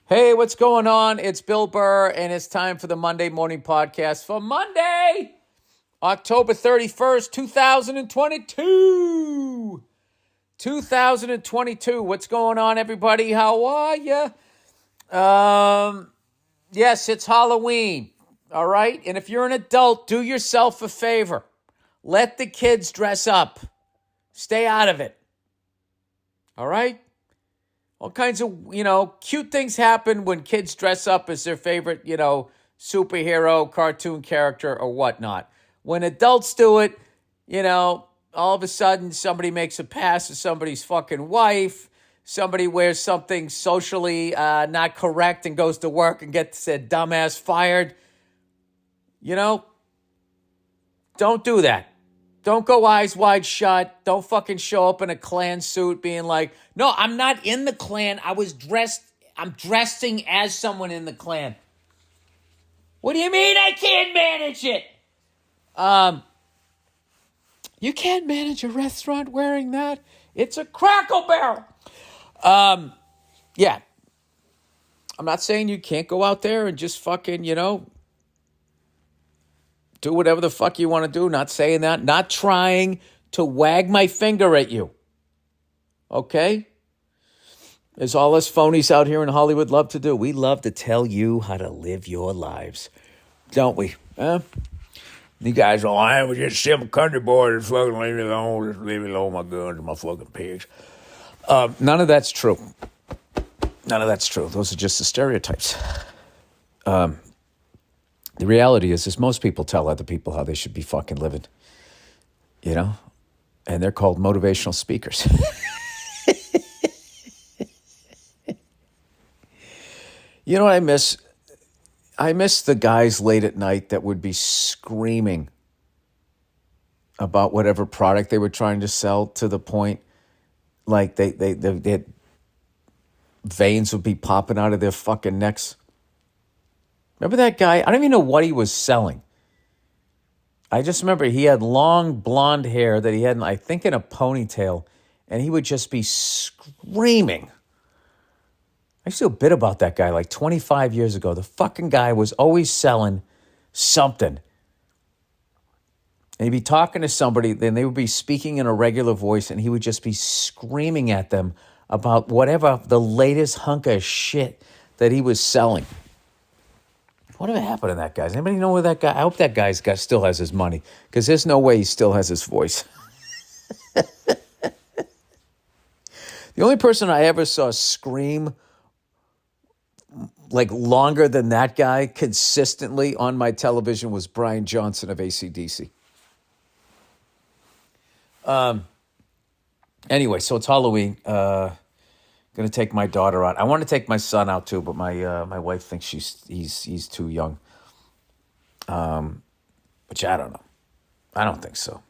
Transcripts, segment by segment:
Hey, what's going on? It's Bill Burr, and it's time for the Monday Morning Podcast for Monday, October 31st, 2022. 2022. What's going on, everybody? How are you? Yes, it's Halloween, all right? And if you're an adult, do yourself a favor. Let the kids dress up. Stay out of it, all right? All kinds of, cute things happen when kids dress up as their favorite, superhero, cartoon character, or whatnot. When adults do it, all of a sudden somebody makes a pass at somebody's fucking wife. Somebody wears something socially not correct and goes to work and gets their dumbass fired. Don't do that. Don't go eyes wide shut. Don't fucking show up in a Klan suit being like, no, I'm not in the Klan. I'm dressing as someone in the Klan. What do you mean I can't manage it? You can't manage a restaurant wearing that. It's a Crackle Barrel. Yeah. I'm not saying you can't go out there and just fucking, do whatever the fuck you want to do. Not saying that. Not trying to wag my finger at you. Okay? As all us phonies out here in Hollywood love to do. We love to tell you how to live your lives. Don't we? Huh? You guys are I was just simple country boy. Just fucking leave me alone. Just leave me alone, my guns and my fucking pigs. None of that's true. None of that's true. Those are just the stereotypes. The reality is most people tell other people how they should be fucking living, and they're called motivational speakers. You know what I miss? I miss the guys late at night that would be screaming about whatever product they were trying to sell to the point like they had veins would be popping out of their fucking necks. Remember that guy? I don't even know what he was selling. I just remember he had long blonde hair that he had, I think, in a ponytail, and he would just be screaming. I used to feel a bit about that guy like 25 years ago. The fucking guy was always selling something. And he'd be talking to somebody, then they would be speaking in a regular voice, and he would just be screaming at them about whatever the latest hunk of shit that he was selling. Whatever happened to that guy? Does anybody know where that guy? I hope that guy still has his money, because there's no way he still has his voice. The only person I ever saw scream like longer than that guy consistently on my television was Brian Johnson of AC/DC. Anyway, so it's Halloween. Gonna take my daughter out. I want to take my son out too, but my wife thinks he's too young. Which I don't know. I don't think so.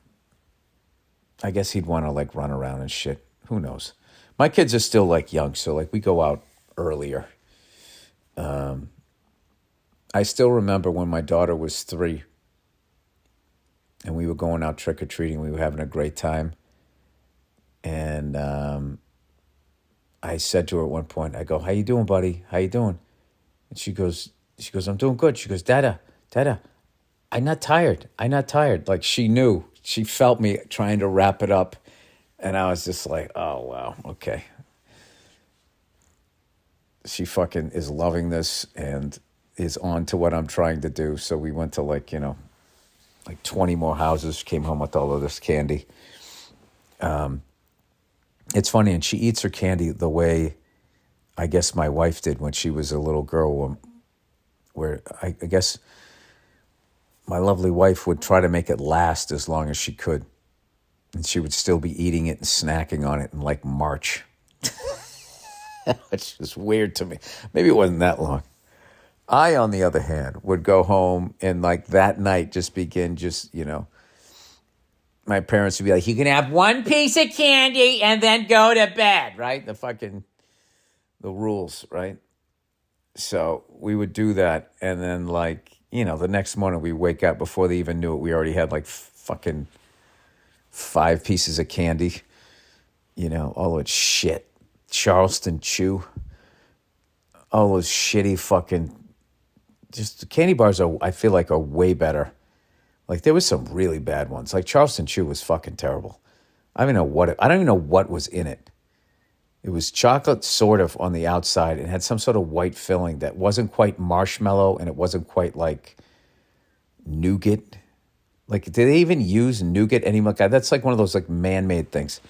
I guess he'd want to like run around and shit. Who knows? My kids are still like young, so like we go out earlier. I still remember when my daughter was 3 and we were going out trick-or-treating. We were having a great time. And I said to her at one point, I go, how you doing, buddy? How you doing? And she goes, I'm doing good. She goes, Dada, I'm not tired. Like she knew. She felt me trying to wrap it up. And I was just like, oh, wow, okay. She fucking is loving this and is on to what I'm trying to do. So we went to like 20 more houses, came home with all of this candy. It's funny, and she eats her candy the way I guess my wife did when she was a little girl, where I guess my lovely wife would try to make it last as long as she could. And she would still be eating it and snacking on it in like March. It's just weird to me. Maybe it wasn't that long. I, on the other hand, would go home and like that night just begin my parents would be like, you can have one piece of candy and then go to bed, right? The rules, right? So we would do that. And then the next morning we wake up, before they even knew it, we already had like fucking 5 pieces of candy, all that shit. Charleston Chew. all those shitty fucking, just candy bars I feel like are way better. Like there was some really bad ones. Like Charleston Chew was fucking terrible. I don't even know what was in it. It was chocolate sort of on the outside and had some sort of white filling that wasn't quite marshmallow and it wasn't quite like nougat. Like, did they even use nougat anymore? That's like one of those like man-made things.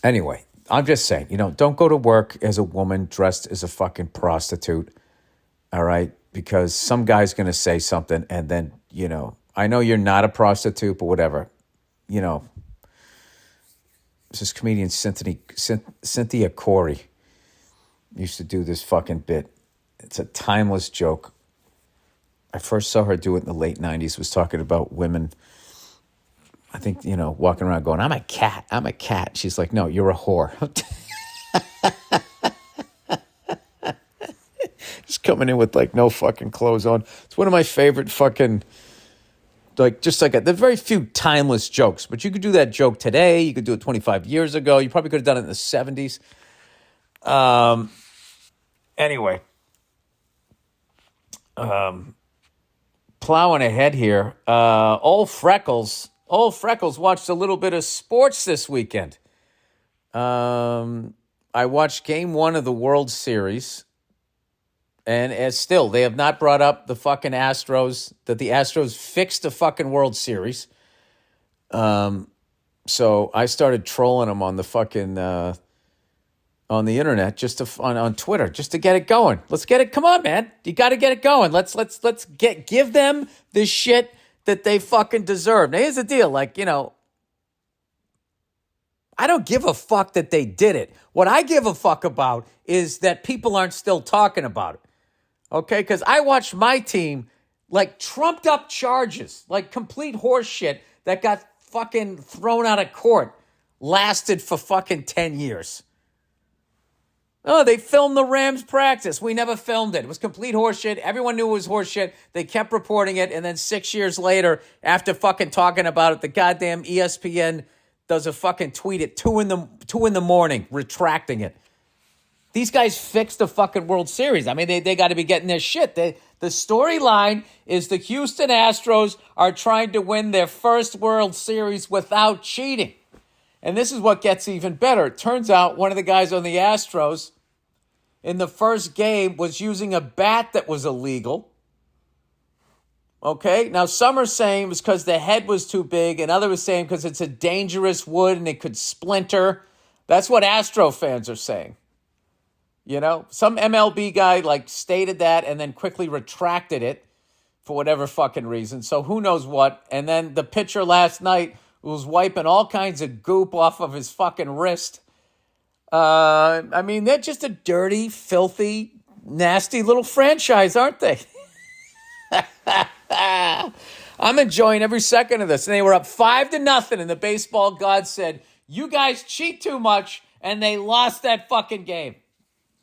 Anyway, I'm just saying, don't go to work as a woman dressed as a fucking prostitute. All right? Because some guy's going to say something and then, I know you're not a prostitute, but whatever. This comedian Cynthia Corey used to do this fucking bit. It's a timeless joke. I first saw her do it in the late 90s, was talking about women, I think, walking around going, I'm a cat. I'm a cat. She's like, no, you're a whore. Just coming in with like no fucking clothes on. It's one of my favorite fucking, like, just like there's very few timeless jokes, but you could do that joke today. You could do it 25 years ago. You probably could have done it in the 70s. Anyway, plowing ahead here. Old Freckles watched a little bit of sports this weekend. I watched game 1 of the World Series. And as still, they have not brought up the fucking Astros, that the Astros fixed the fucking World Series. So I started trolling them on the fucking, on the internet, on Twitter, just to get it going. Let's get it. Come on, man. You got to get it going. Let's give them the shit that they fucking deserve. Now, here's the deal. Like, I don't give a fuck that they did it. What I give a fuck about is that people aren't still talking about it. Okay, because I watched my team like trumped up charges, like complete horse shit that got fucking thrown out of court, lasted for fucking 10 years. Oh, they filmed the Rams practice. We never filmed it. It was complete horseshit. Everyone knew it was horseshit. They kept reporting it, and then 6 years later, after fucking talking about it, the goddamn ESPN does a fucking tweet at 2 in the morning, retracting it. These guys fixed the fucking World Series. I mean, they got to be getting their shit. The storyline is the Houston Astros are trying to win their first World Series without cheating. And this is what gets even better. It turns out one of the guys on the Astros in the first game was using a bat that was illegal. Okay? Now, some are saying it was because the head was too big, and others are saying because it's a dangerous wood and it could splinter. That's what Astro fans are saying. Some MLB guy stated that and then quickly retracted it for whatever fucking reason. So who knows what. And then the pitcher last night was wiping all kinds of goop off of his fucking wrist. I mean, they're just a dirty, filthy, nasty little franchise, aren't they? I'm enjoying every second of this. And they were up 5-0, and the baseball god said, you guys cheat too much, and they lost that fucking game.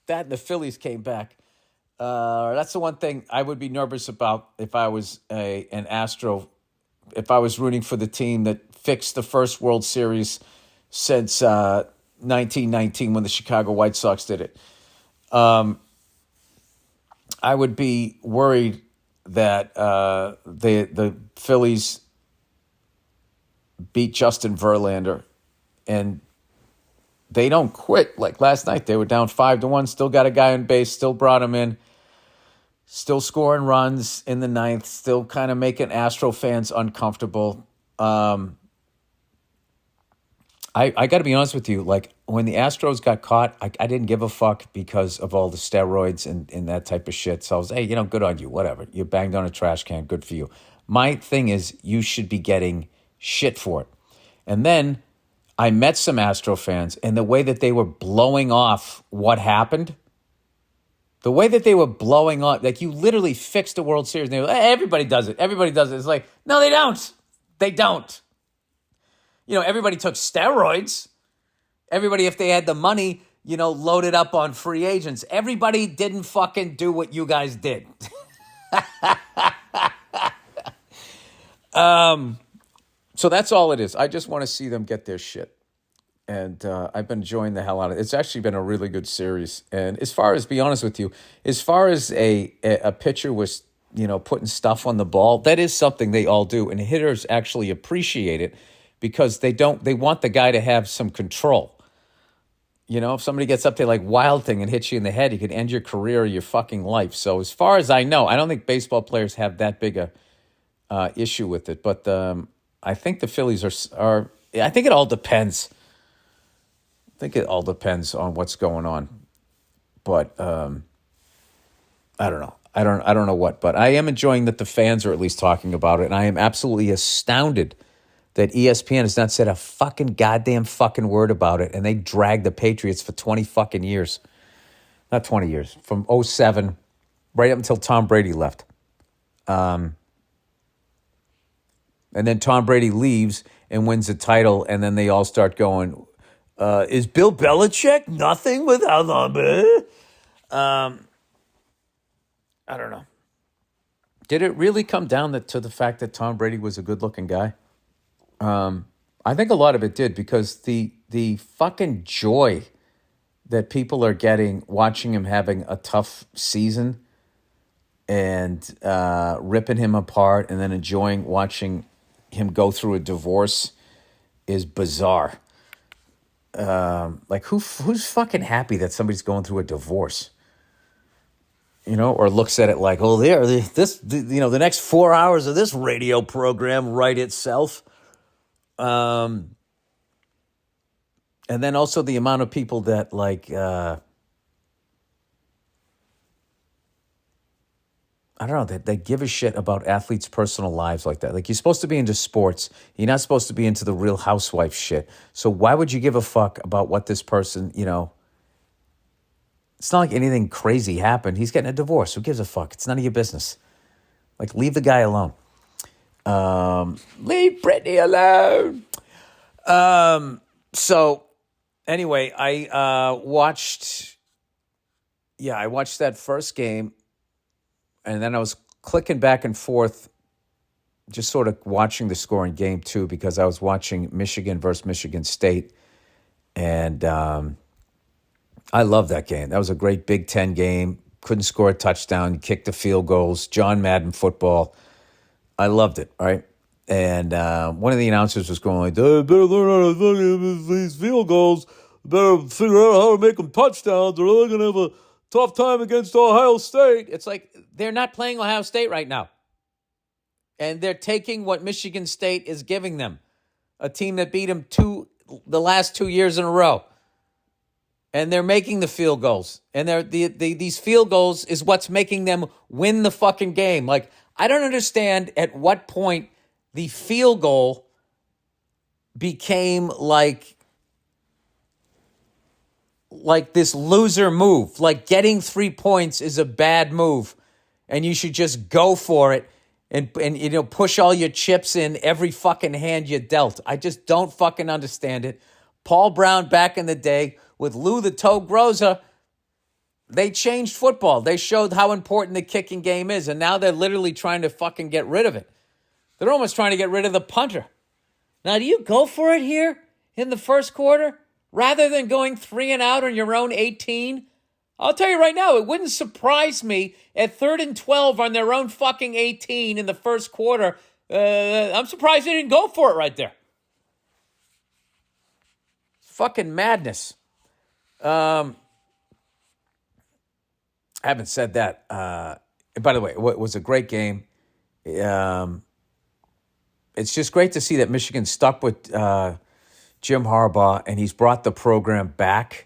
That and the Phillies came back. That's the one thing I would be nervous about if I was an Astro, if I was rooting for the team that fixed the first World Series since 1919 when the Chicago White Sox did it. I would be worried that the Phillies beat Justin Verlander and they don't quit. Like last night, they were down 5-1, still got a guy on base, still brought him in, still scoring runs in the ninth, still kind of making Astro fans uncomfortable. I got to be honest with you. Like when the Astros got caught, I didn't give a fuck because of all the steroids and that type of shit. So I was, hey, good on you, whatever. You banged on a trash can, good for you. My thing is you should be getting shit for it. And then I met some Astro fans, and the way that they were blowing off what happened, the way that they were blowing off, like you literally fixed the World Series. And they were, hey, everybody does it. Everybody does it. It's like, no, they don't. They don't. Everybody took steroids. Everybody, if they had the money, loaded up on free agents. Everybody didn't fucking do what you guys did. So that's all it is. I just want to see them get their shit. And I've been enjoying the hell out of it. It's actually been a really good series. And as far as, be honest with you, as far as a pitcher was, putting stuff on the ball, that is something they all do. And hitters actually appreciate it because they want the guy to have some control. If somebody gets up there like Wild Thing and hits you in the head, you could end your career or your fucking life. So as far as I know, I don't think baseball players have that big a issue with it. But I think the Phillies are. I think it all depends. I think it all depends on what's going on. But I don't know. I don't know what. But I am enjoying that the fans are at least talking about it, and I am absolutely astounded that ESPN has not said a fucking goddamn fucking word about it, and they dragged the Patriots for 20 fucking years. Not 20 years. From '07 right up until Tom Brady left. And then Tom Brady leaves and wins the title, and then they all start going, is Bill Belichick nothing without them? I don't know. Did it really come down to the fact that Tom Brady was a good-looking guy? I think a lot of it did because the fucking joy that people are getting watching him having a tough season and ripping him apart and then enjoying watching him go through a divorce is bizarre. Like who's fucking happy that somebody's going through a divorce? Or looks at it like, oh, the next 4 hours of this radio program write itself. And then also the amount of people that I don't know, that they give a shit about athletes' personal lives like that. Like, you're supposed to be into sports. You're not supposed to be into the Real Housewife shit. So why would you give a fuck about what this person, It's not like anything crazy happened. He's getting a divorce. Who gives a fuck? It's none of your business. Like, leave the guy alone. Leave Britney alone. So, anyway, I watched that first game. And then I was clicking back and forth, just sort of watching the score in game two because I was watching Michigan versus Michigan State. And I love that game. That was a great Big Ten game. Couldn't score a touchdown, kicked the field goals, John Madden football. I loved it, right? And one of the announcers was going like, better learn how to make these field goals. Better figure out how to make them touchdowns or they're going to have a tough time against Ohio State. It's like they're not playing Ohio State right now. And they're taking what Michigan State is giving them, a team that beat them the last 2 years in a row. And they're making the field goals. And these field goals is what's making them win the fucking game. Like, I don't understand at what point the field goal became like this loser move. Like, getting 3 points is a bad move. And you should just go for it and push all your chips in every fucking hand you dealt. I just don't fucking understand it. Paul Brown back in the day with Lou the Toe Groza, they changed football. They showed how important the kicking game is, and now they're literally trying to fucking get rid of it. They're almost trying to get rid of the punter. Now, do you go for it here in the first quarter rather than going 3 and out on your own 18? I'll tell you right now, it wouldn't surprise me at 3rd and 12 on their own fucking 18 in the first quarter. I'm surprised they didn't go for it right there. Fucking madness. Having said that, by the way, it was a great game. It's just great to see that Michigan stuck with Jim Harbaugh, and he's brought the program back,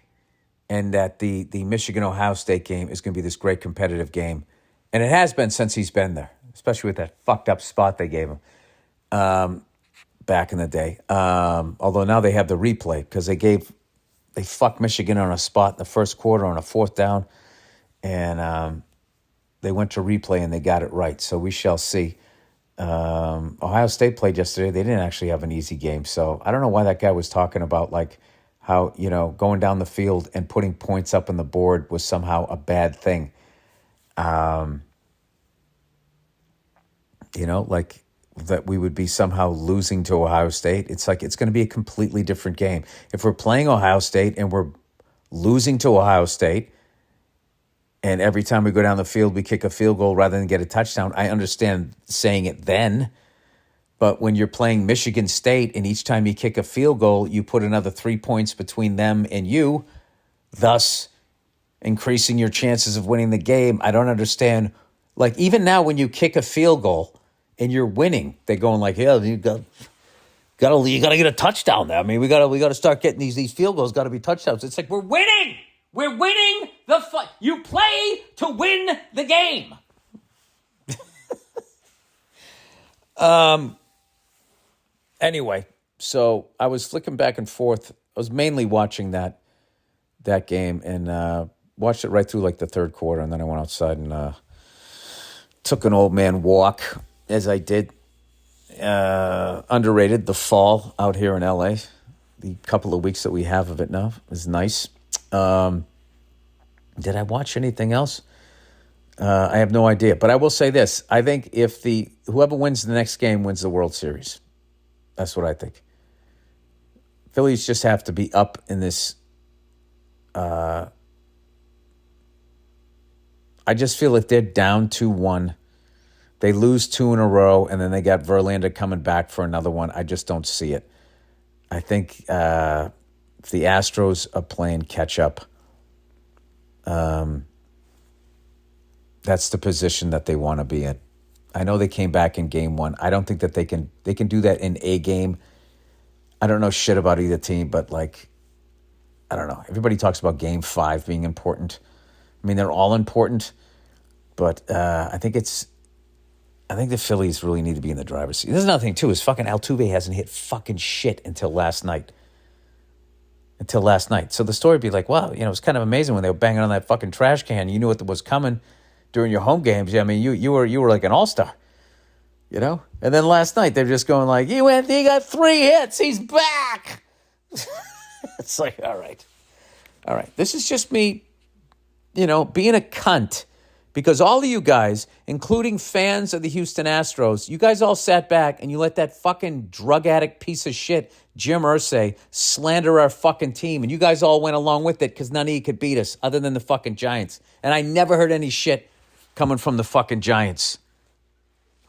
and that the Michigan-Ohio State game is going to be this great competitive game. And it has been since he's been there, especially with that fucked up spot they gave him back in the day. Although now they have the replay because they fucked Michigan on a spot in the first quarter on a 4th down, and they went to replay and they got it right. So we shall see. Ohio State played yesterday. They didn't actually have an easy game. So I don't know why that guy was talking about like how, going down the field and putting points up on the board was somehow a bad thing. Like that we would be somehow losing to Ohio State. It's like it's going to be a completely different game. If we're playing Ohio State and we're losing to Ohio State, and every time we go down the field, we kick a field goal rather than get a touchdown, I understand saying it then. But when you're playing Michigan State and each time you kick a field goal, you put another 3 points between them and you, thus increasing your chances of winning the game. I don't understand. Like, even now when you kick a field goal and you're winning, they're going like, yeah, you got to get a touchdown there. I mean, we got to start getting these field goals, got to be touchdowns. It's like, we're winning. We're winning the fight. You play to win the game. Anyway, so I was flicking back and forth. I was mainly watching that game and watched it right through like the third quarter, and then I went outside and took an old man walk, as I did. Underrated, the fall out here in LA. The couple of weeks that we have of it now is nice. Did I watch anything else? I have no idea. But I will say this. I think if whoever wins the next game wins the World Series. That's what I think. Phillies just have to be up in this. I just feel if they're down 2-1, they lose 2 in a row, and then they got Verlander coming back for another one. I just don't see it. I think if the Astros are playing catch up, that's the position that they want to be in. I know they came back in game 1. I don't think that they can do that in a game. I don't know shit about either team, but like, I don't know. Everybody talks about game 5 being important. I mean, they're all important, but I think the Phillies really need to be in the driver's seat. There's another thing too, is fucking Altuve hasn't hit fucking shit until last night. So the story would be like, wow, it's kind of amazing when they were banging on that fucking trash can. You knew what was coming during your home games. I mean, you were like an all-star, And then last night they're just going like, he got 3 hits. He's back. It's like, all right. This is just me, being a cunt. Because all of you guys, including fans of the Houston Astros, you guys all sat back and you let that fucking drug addict piece of shit, Jim Irsay, slander our fucking team. And you guys all went along with it because none of you could beat us other than the fucking Giants. And I never heard any shit coming from the fucking Giants.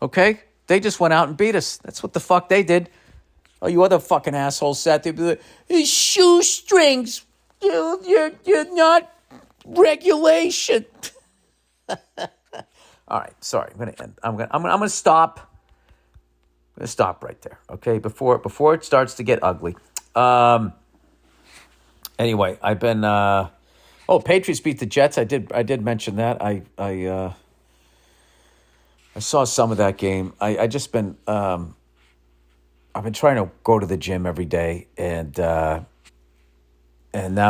Okay? They just went out and beat us. That's what the fuck they did. Oh, you other fucking assholes sat there. Like, his shoestrings. You're not regulation. All right, sorry. I'm gonna stop. I'm gonna stop right there. Okay, before it starts to get ugly. Anyway, I've been. Patriots beat the Jets. I did mention that. I saw some of that game. I just been. I've been trying to go to the gym every day, and now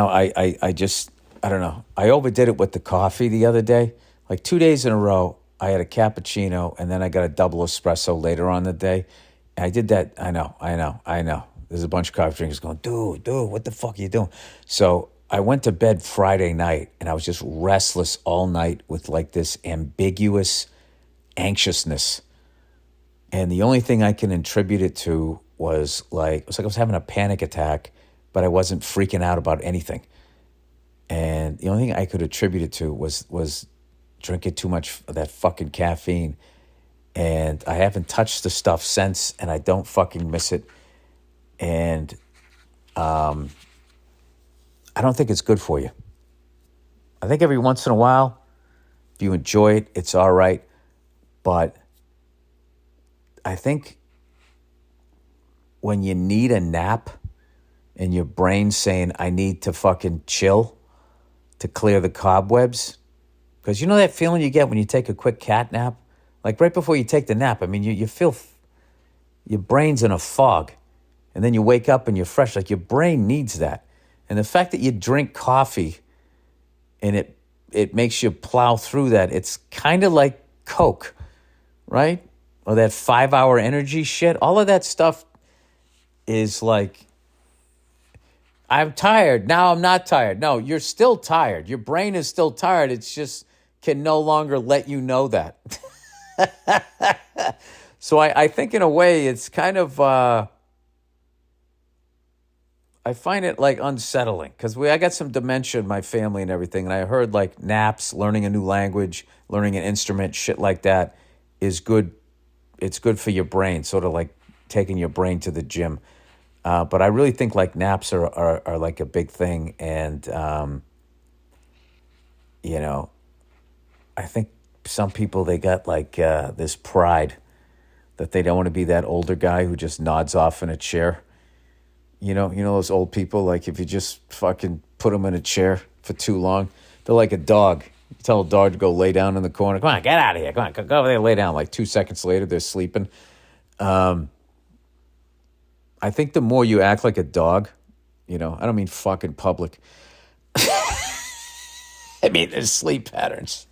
I just I don't know. I overdid it with the coffee the other day. Like 2 days in a row, I had a cappuccino, and then I got a double espresso later on in the day. And I did that. I know. There's a bunch of coffee drinkers going, dude, what the fuck are you doing? So I went to bed Friday night, and I was just restless all night with like this ambiguous anxiousness. And the only thing I can attribute it to was like, it was like I was having a panic attack, but I wasn't freaking out about anything. And the only thing I could attribute it to was drinking too much of that fucking caffeine. And I haven't touched the stuff since, and I don't fucking miss it. And I don't think it's good for you. I think every once in a while, if you enjoy it, it's all right. But I think when you need a nap and your brain's saying, I need to fucking chill to clear the cobwebs, because you know that feeling you get when you take a quick cat nap? Like right before you take the nap, I mean, you feel your brain's in a fog, and then you wake up and you're fresh. Like your brain needs that. And the fact that you drink coffee and it makes you plow through that, it's kind of like Coke, right? Or that 5-hour energy shit. All of that stuff is like, I'm tired. Now I'm not tired. No, you're still tired. Your brain is still tired. It's just can no longer let you know that. So I think in a way it's kind of I find it like unsettling because I got some dementia in my family and everything, and I heard like naps, learning a new language, learning an instrument, shit like that is good. It's good for your brain, sort of like taking your brain to the gym. But I really think like naps are like a big thing, and you know, I think some people they got like this pride that they don't want to be that older guy who just nods off in a chair. You know those old people, like if you just fucking put them in a chair for too long, they're like a dog. You tell a dog to go lay down in the corner. Come on, get out of here. Come on, go over there, lay down. Like 2 seconds later, they're sleeping. I think the more you act like a dog, I don't mean fucking public. I mean, there's sleep patterns.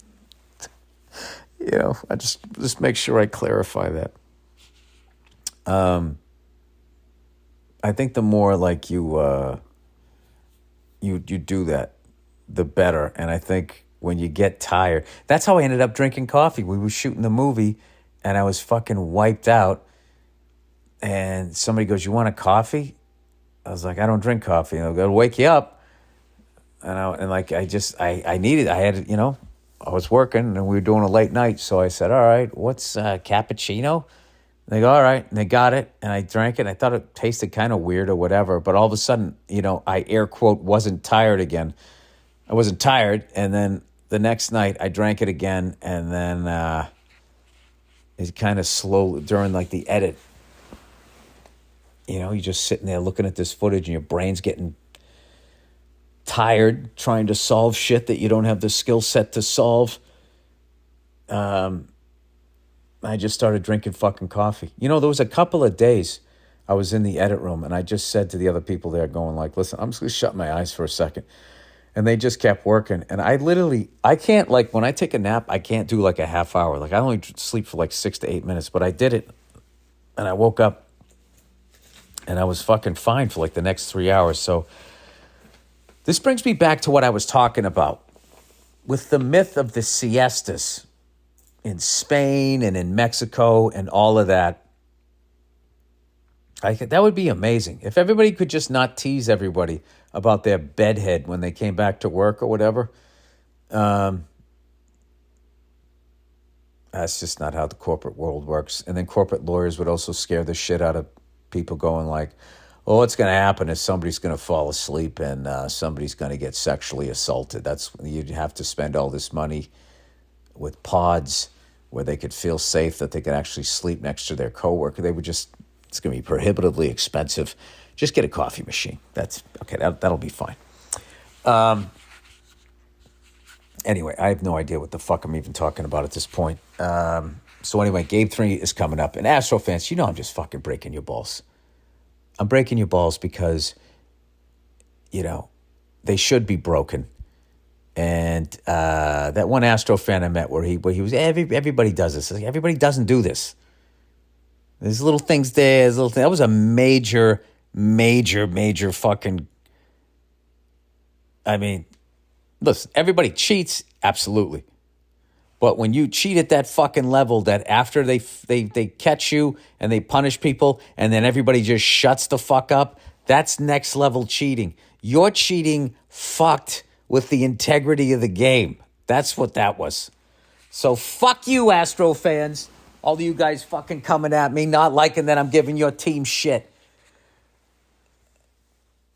I just make sure I clarify that. I think the more like you do that, the better. And I think when you get tired, that's how I ended up drinking coffee. We were shooting the movie, and I was fucking wiped out. And somebody goes, "You want a coffee?" I was like, "I don't drink coffee." And they'll go, "Wake you up." I needed. I had I was working and we were doing a late night, so I said, "All right, what's cappuccino?" They go, "All right," and they got it, and I drank it. And I thought it tasted kind of weird or whatever, but all of a sudden, I air quote wasn't tired again. I wasn't tired, and then the next night I drank it again, and then it kind of slowly during like the edit. You're just sitting there looking at this footage, and your brain's getting tired trying to solve shit that you don't have the skill set to solve. I just started drinking fucking coffee. There was a couple of days I was in the edit room, and I just said to the other people there going like, "Listen, I'm just going to shut my eyes for a second." And they just kept working. And I can't, like, when I take a nap, I can't do like a half hour. Like, I only sleep for like 6 to 8 minutes, but I did it. And I woke up and I was fucking fine for like the next 3 hours. So this brings me back to what I was talking about with the myth of the siestas in Spain and in Mexico and all of that. That would be amazing. If everybody could just not tease everybody about their bedhead when they came back to work or whatever. That's just not how the corporate world works. And then corporate lawyers would also scare the shit out of people going like, "Oh, what's going to happen is somebody's going to fall asleep and somebody's going to get sexually assaulted." You'd have to spend all this money with pods where they could feel safe that they could actually sleep next to their coworker. It's going to be prohibitively expensive. Just get a coffee machine. That's okay. That'll be fine. Anyway, I have no idea what the fuck I'm even talking about at this point. So anyway, Game 3 is coming up. And Astro fans, I'm just fucking breaking your balls. I'm breaking your balls because, they should be broken. And that one Astro fan I met where he was, everybody does this. Like, everybody doesn't do this. There's little things there. That was a major fucking... I mean, listen, everybody cheats, absolutely. But when you cheat at that fucking level that after they catch you and they punish people and then everybody just shuts the fuck up, that's next level cheating. You're cheating fucked with the integrity of the game. That's what that was. So fuck you, Astro fans. All of you guys fucking coming at me, not liking that I'm giving your team shit.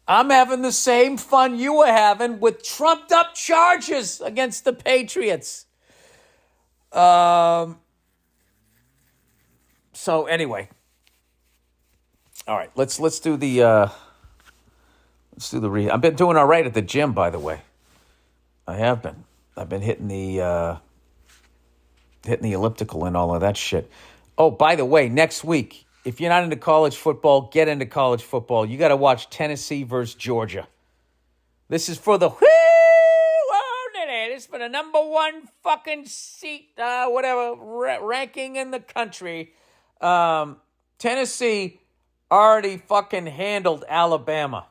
I'm having the same fun you were having with trumped up charges against the Patriots. So anyway, all right, let's do the I've been doing all right at the gym, by the way. I have been. I've been hitting the elliptical and all of that shit. Oh, by the way, next week, if you're not into college football, get into college football. You got to watch Tennessee versus Georgia. This is for the this is for the number one fucking seat, ranking in the country. Tennessee already fucking handled Alabama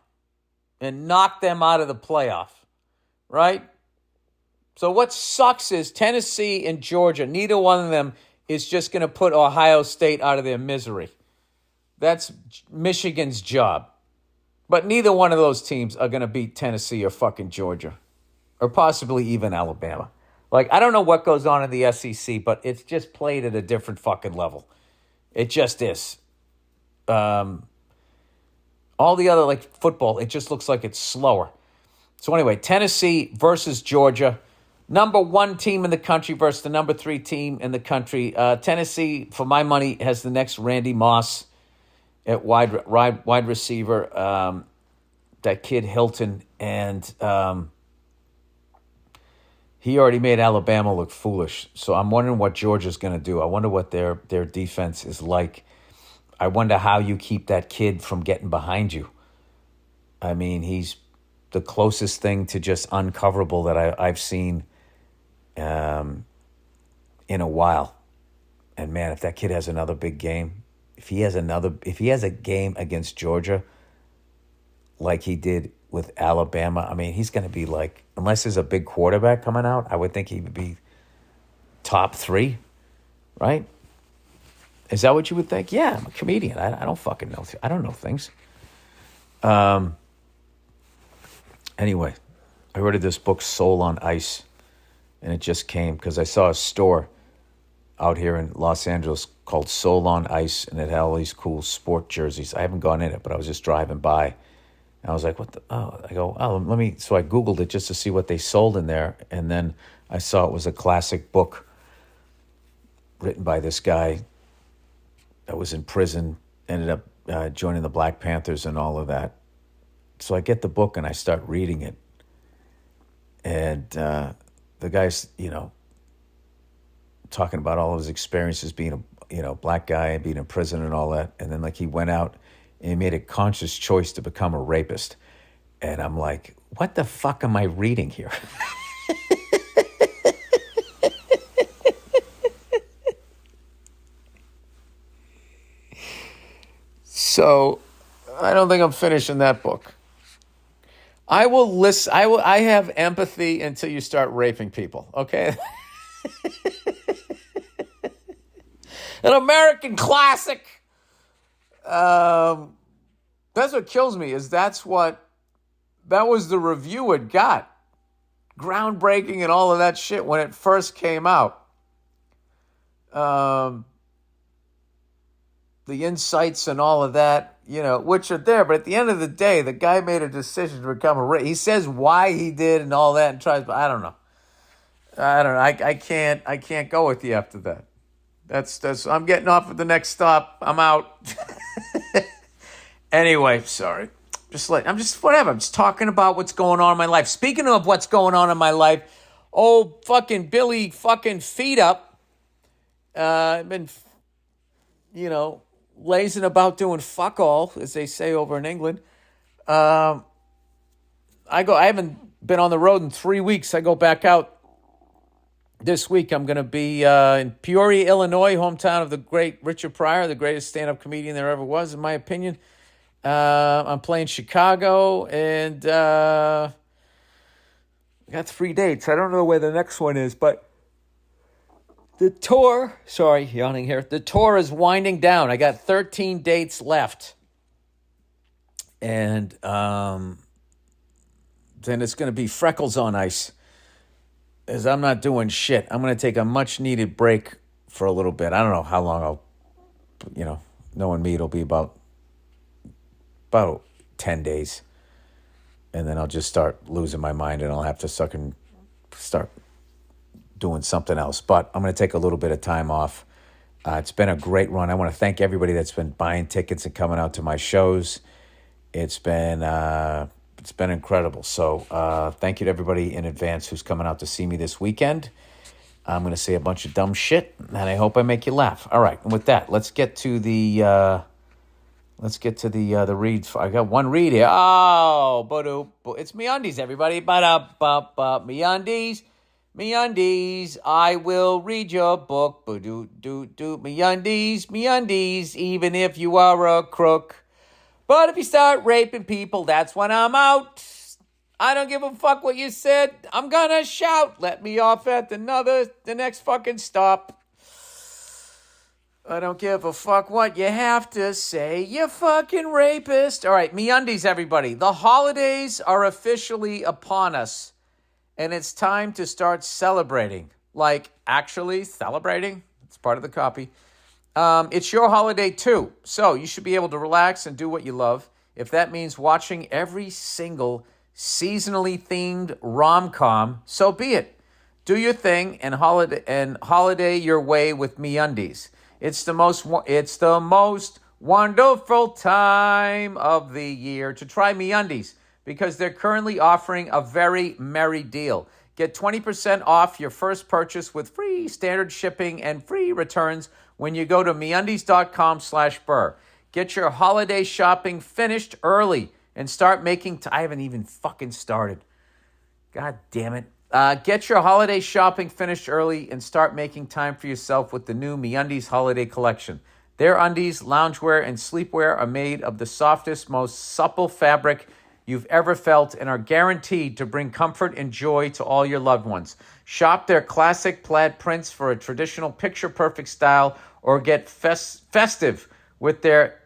and knocked them out of the playoff, right? So what sucks is Tennessee and Georgia, neither one of them is just going to put Ohio State out of their misery. That's Michigan's job. But neither one of those teams are going to beat Tennessee or fucking Georgia, or possibly even Alabama. Like, I don't know what goes on in the SEC, but it's just played at a different fucking level. It just is. All the other, like, football, it just looks like it's slower. So anyway, Tennessee versus Georgia. Number 1 team in the country versus the number 3 team in the country. Tennessee, for my money, has the next Randy Moss at wide receiver. That kid Hilton. And he already made Alabama look foolish. So I'm wondering what Georgia's going to do. I wonder what their defense is like. I wonder how you keep that kid from getting behind you. I mean, he's the closest thing to just uncoverable that I've seen in a while. And man, if that kid has another big game, if he has a game against Georgia like he did with Alabama, I mean, he's going to be like, unless there's a big quarterback coming out, I would think he would be top 3, right? Is that what you would think? Yeah, I'm a comedian. I don't fucking know. I don't know things. Anyway, I ordered this book, Soul on Ice, and it just came because I saw a store out here in Los Angeles called Soul on Ice, and it had all these cool sport jerseys. I haven't gone in it, but I was just driving by. And I was like, what the, oh, I go, oh, let me, so I Googled it just to see what they sold in there. And then I saw it was a classic book written by this guy that was in prison, ended up joining the Black Panthers and all of that. So I get the book and I start reading it. And the guy's, talking about all of his experiences being a black guy and being in prison and all that. And then like he went out and he made a conscious choice to become a rapist. And I'm like, what the fuck am I reading here? So I don't think I'm finishing that book. I will listen. I have empathy until you start raping people. Okay. An American classic. That's what kills me is that was the review it got. Groundbreaking and all of that shit when it first came out. The insights and all of that, which are there. But at the end of the day, the guy made a decision to become a rapist. He says why he did and all that and tries, but I don't know. I can't go with you after that. That's I'm getting off at the next stop. I'm out. Anyway, sorry. I'm just talking about what's going on in my life. Speaking of what's going on in my life, fucking Billy fucking feet up. I've been, lazing about doing fuck all, as they say over in England. I haven't been on the road in 3 weeks. I go back out this week. I'm going to be in Peoria, Illinois, hometown of the great Richard Pryor, the greatest stand-up comedian there ever was, in my opinion. I'm playing Chicago, and I got 3 dates. I don't know where the next one is, but the tour, sorry, yawning here. The tour is winding down. I got 13 dates left. And then it's going to be Freckles on Ice. As I'm not doing shit. I'm going to take a much-needed break for a little bit. I don't know how long I'll, knowing me, it'll be about 10 days. And then I'll just start losing my mind and I'll have to start doing something else. But I'm going to take a little bit of time off. It's been a great run. I want to thank everybody that's been buying tickets and coming out to my shows. It's been incredible. So thank you to everybody in advance who's coming out to see me this weekend. I'm going to say a bunch of dumb shit, and I hope I make you laugh. All right, and with that, let's get to the reads. I got one read here. Oh, it's MeUndies, everybody. MeUndies, I will read your book. MeUndies, even if you are a crook. But if you start raping people, that's when I'm out. I don't give a fuck what you said. I'm gonna shout. Let me off at the next fucking stop. I don't give a fuck what you have to say, you fucking rapist. All right, MeUndies, everybody. The holidays are officially upon us, and it's time to start celebrating. Like, actually celebrating. It's part of the copy. It's your holiday, too, so you should be able to relax and do what you love. If that means watching every single seasonally themed rom-com, so be it. Do your thing and holiday your way with MeUndies. It's the most wonderful time of the year to try MeUndies because they're currently offering a very merry deal. Get 20% off your first purchase with free standard shipping and free returns when you go to MeUndies.com/Burr. Get your holiday shopping finished early and start making I haven't even fucking started. God damn it. Get your holiday shopping finished early and start making time for yourself with the new MeUndies holiday collection. Their undies, loungewear, and sleepwear are made of the softest, most supple fabric you've ever felt and are guaranteed to bring comfort and joy to all your loved ones. Shop their classic plaid prints for a traditional picture-perfect style or get festive with their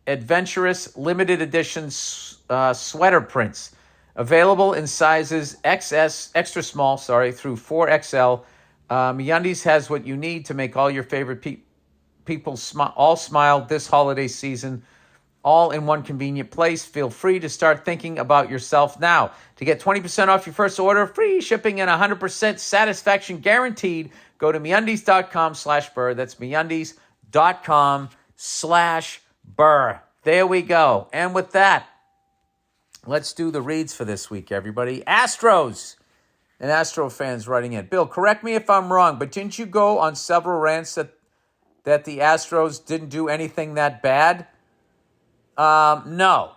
adventurous limited edition sweater prints. Available in sizes XS, extra small, through 4XL. MeUndies has what you need to make all your favorite people all smile this holiday season, all in one convenient place. Feel free to start thinking about yourself now. To get 20% off your first order, free shipping, and 100% satisfaction guaranteed, go to MeUndies.com/Burr. That's MeUndies.com/Burr. There we go. And with that, let's do the reads for this week, everybody. Astros and Astro fans writing in. Bill, correct me if I'm wrong, but didn't you go on several rants that the Astros didn't do anything that bad? No,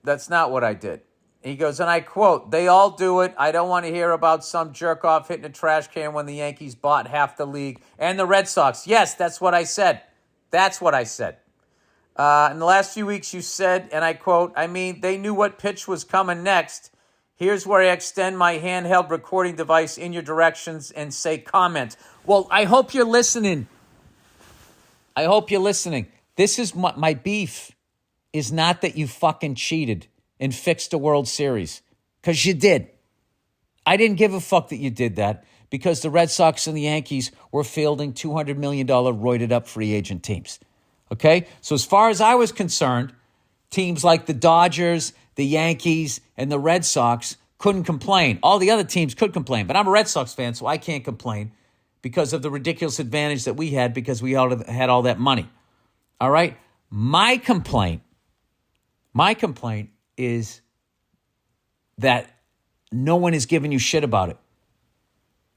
that's not what I did. He goes, and I quote, "They all do it. I don't want to hear about some jerk-off hitting a trash can when the Yankees bought half the league. And the Red Sox." Yes, that's what I said. That's what I said. In the last few weeks, you said, and I quote, "I mean, they knew what pitch was coming next. Here's where I extend my handheld recording device in your directions and say comment." Well, I hope you're listening. I hope you're listening. This is my beef is not that you fucking cheated and fixed a World Series, because you did. I didn't give a fuck that you did that because the Red Sox and the Yankees were fielding $200 million roided up free agent teams. Okay? So as far as I was concerned, teams like the Dodgers, the Yankees, and the Red Sox couldn't complain. All the other teams could complain, but I'm a Red Sox fan, so I can't complain because of the ridiculous advantage that we had because we had all that money. All right? My complaint is that no one is giving you shit about it.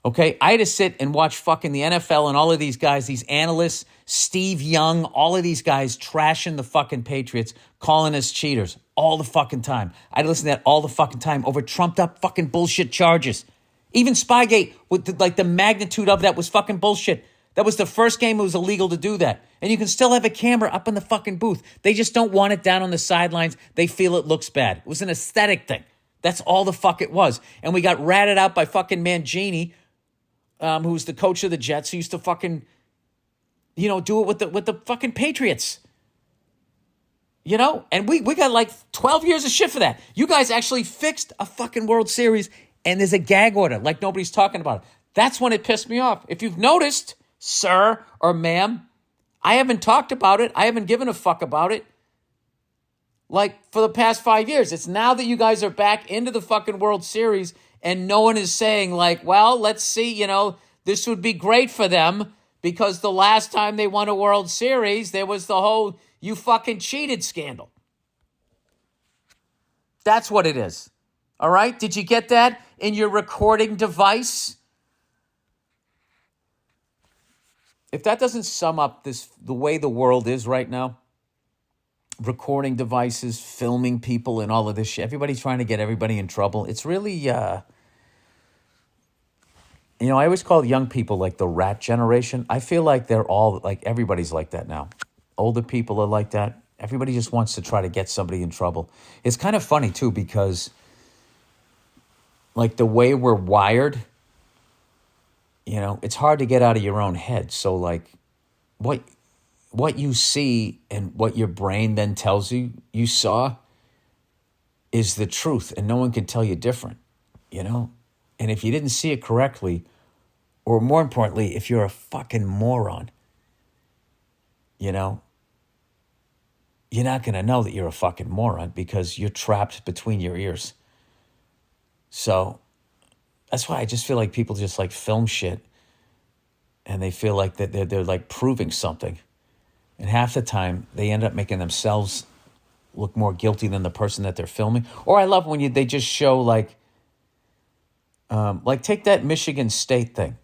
Okay? I had to sit and watch fucking the NFL and all of these guys, these analysts, Steve Young, all of these guys trashing the fucking Patriots, calling us cheaters all the fucking time. I had to listen to that all the fucking time over trumped up fucking bullshit charges. Even Spygate, with the magnitude of that was fucking bullshit. That was the first game it was illegal to do that. And you can still have a camera up in the fucking booth. They just don't want it down on the sidelines. They feel it looks bad. It was an aesthetic thing. That's all the fuck it was. And we got ratted out by fucking Mangini, who's the coach of the Jets, who used to fucking, do it with the fucking Patriots. And we got like 12 years of shit for that. You guys actually fixed a fucking World Series, and there's a gag order like nobody's talking about it. That's when it pissed me off. If you've noticed, sir or ma'am, I haven't talked about it. I haven't given a fuck about it. Like for the past 5 years. It's now that you guys are back into the fucking World Series and no one is saying like, well, let's see, this would be great for them because the last time they won a World Series, there was the whole you fucking cheated scandal. That's what it is. All right? Did you get that in your recording device? If that doesn't sum up the way the world is right now, recording devices, filming people, and all of this shit, everybody's trying to get everybody in trouble. It's really, I always call young people like the rat generation. I feel like they're all, like everybody's like that now. Older people are like that. Everybody just wants to try to get somebody in trouble. It's kind of funny, too, because like the way we're wired, it's hard to get out of your own head. So like, what what you see and what your brain then tells you you saw is the truth, and no one can tell you different, you know? And if you didn't see it correctly, or more importantly, if you're a fucking moron, you know, you're not going to know that you're a fucking moron because you're trapped between your ears. So that's why I just feel like people just like film shit and they feel like that they're like proving something. And half the time they end up making themselves look more guilty than the person that they're filming. Or I love when they just show like take that Michigan State thing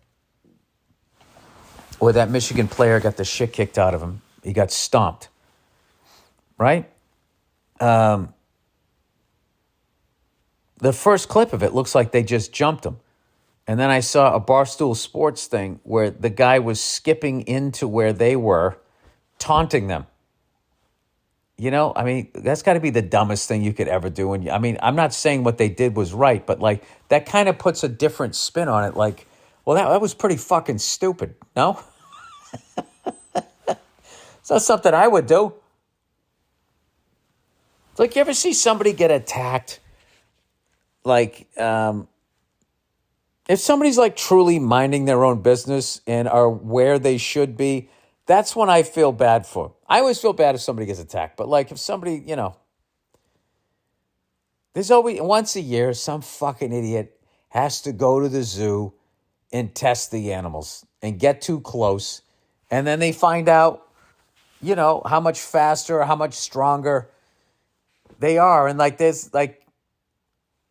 where that Michigan player got the shit kicked out of him. He got stomped, right? The first clip of it looks like they just jumped him. And then I saw a Barstool Sports thing where the guy was skipping into where they were, taunting them. You know, I mean, that's got to be the dumbest thing you could ever do. And I mean, I'm not saying what they did was right, but like that kind of puts a different spin on it. Like, well, that was pretty fucking stupid, no? It's not something I would do. It's like, you ever see somebody get attacked? Like, if somebody's like truly minding their own business and are where they should be, that's when I feel bad for. I always feel bad if somebody gets attacked. But like if somebody, you know, there's always, once a year, some fucking idiot has to go to the zoo and test the animals and get too close. And then they find out, you know, how much faster, how much stronger they are. And like there's like,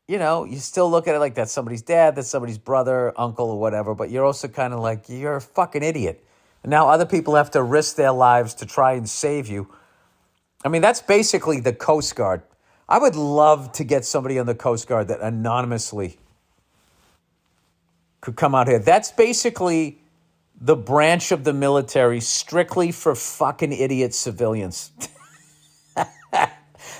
you know, you still look at it like that's somebody's dad, that's somebody's brother, uncle, or whatever. But you're also kind of like, you're a fucking idiot. And now other people have to risk their lives to try and save you. I mean, that's basically the Coast Guard. I would love to get somebody on the Coast Guard that anonymously could come out here. That's basically the branch of the military strictly for fucking idiot civilians.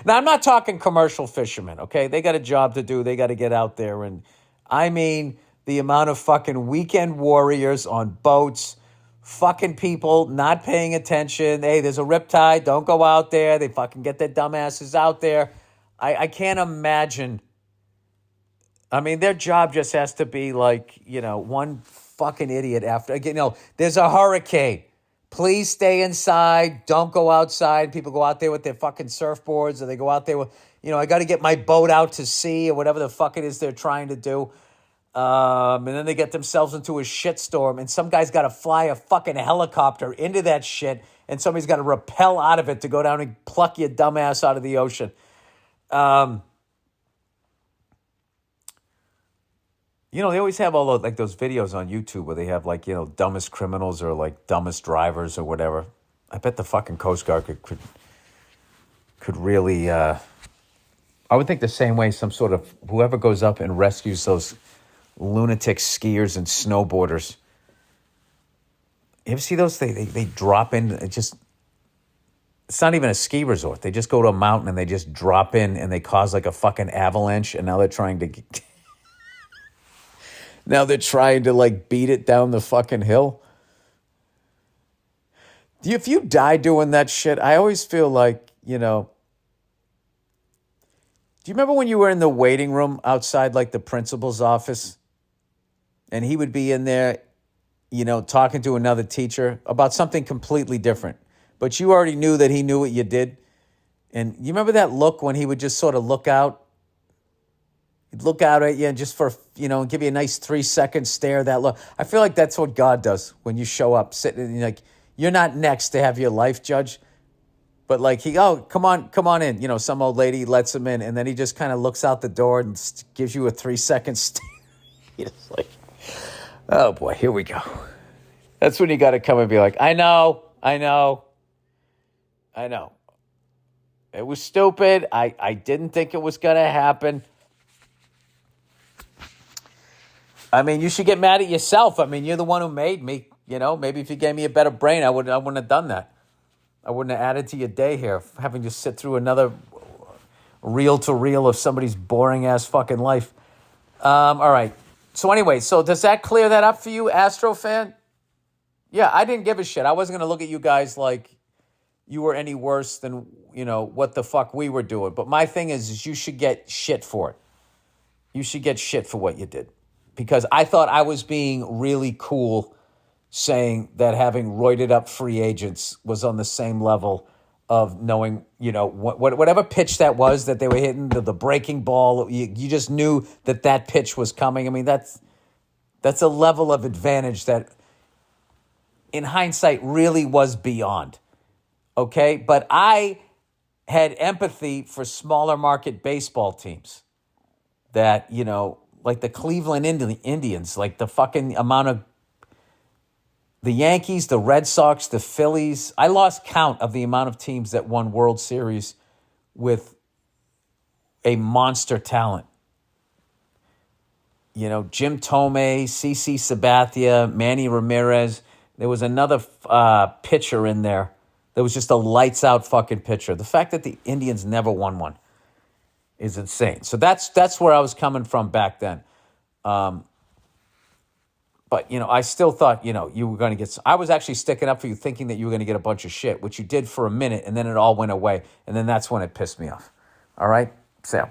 Now, I'm not talking commercial fishermen, okay? They got a job to do. They got to get out there. And I mean the amount of fucking weekend warriors on boats, fucking people not paying attention. Hey, there's a riptide. Don't go out there. They fucking get their dumbasses out there. I can't imagine. I mean, their job just has to be like, you know, one fucking idiot after. You know, there's a hurricane. Please stay inside. Don't go outside. People go out there with their fucking surfboards or they go out there with, you know, I got to get my boat out to sea or whatever the fuck it is they're trying to do. And then they get themselves into a shitstorm and some guy's got to fly a fucking helicopter into that shit and somebody's got to rappel out of it to go down and pluck your dumbass out of the ocean. You know, they always have all those, like those videos on YouTube where they have like, you know, dumbest criminals or like dumbest drivers or whatever. I bet the fucking Coast Guard could really, I would think the same way some sort of, whoever goes up and rescues those lunatic skiers and snowboarders. You ever see those? They drop in, it's not even a ski resort. They just go to a mountain and they just drop in and they cause like a fucking avalanche and now they're trying to now they're trying to like beat it down the fucking hill. If you die doing that shit, I always feel like, you know, do you remember when you were in the waiting room outside like the principal's office and he would be in there, you know, talking to another teacher about something completely different, but you already knew that he knew what you did? And you remember that look when he would just sort of look out? He'd look out at you and just for, you know, give you a nice 3-second stare, that look. I feel like that's what God does when you show up sitting and like, you're not next to have your life judged, but like come on in. You know, some old lady lets him in and then he just kind of looks out the door and gives you a 3-second stare. He's like, oh boy, here we go. That's when you got to come and be like, I know. It was stupid. I didn't think it was going to happen. I mean, you should get mad at yourself. I mean, you're the one who made me. You know, maybe if you gave me a better brain, I wouldn't have done that. I wouldn't have added to your day here, having to sit through another reel to reel of somebody's boring ass fucking life. All right. So anyway, so does that clear that up for you, Astro fan? Yeah, I didn't give a shit. I wasn't going to look at you guys like, you were any worse than, what the fuck we were doing. But my thing is you should get shit for it. You should get shit for what you did. Because I thought I was being really cool saying that having roided up free agents was on the same level of knowing, whatever pitch that was that they were hitting, the breaking ball, you just knew that pitch was coming. I mean, that's a level of advantage that in hindsight really was beyond. Okay? But I had empathy for smaller market baseball teams that, like the Cleveland Indians, like the fucking amount of the Yankees, the Red Sox, the Phillies. I lost count of the amount of teams that won World Series with a monster talent. Jim Thome, CC Sabathia, Manny Ramirez. There was another pitcher in there that was just a lights-out fucking pitcher. The fact that the Indians never won one is insane. So that's where I was coming from back then. But, I still thought, you were going to get... I was actually sticking up for you thinking that you were going to get a bunch of shit, which you did for a minute, and then it all went away. And then that's when it pissed me off. All right? So,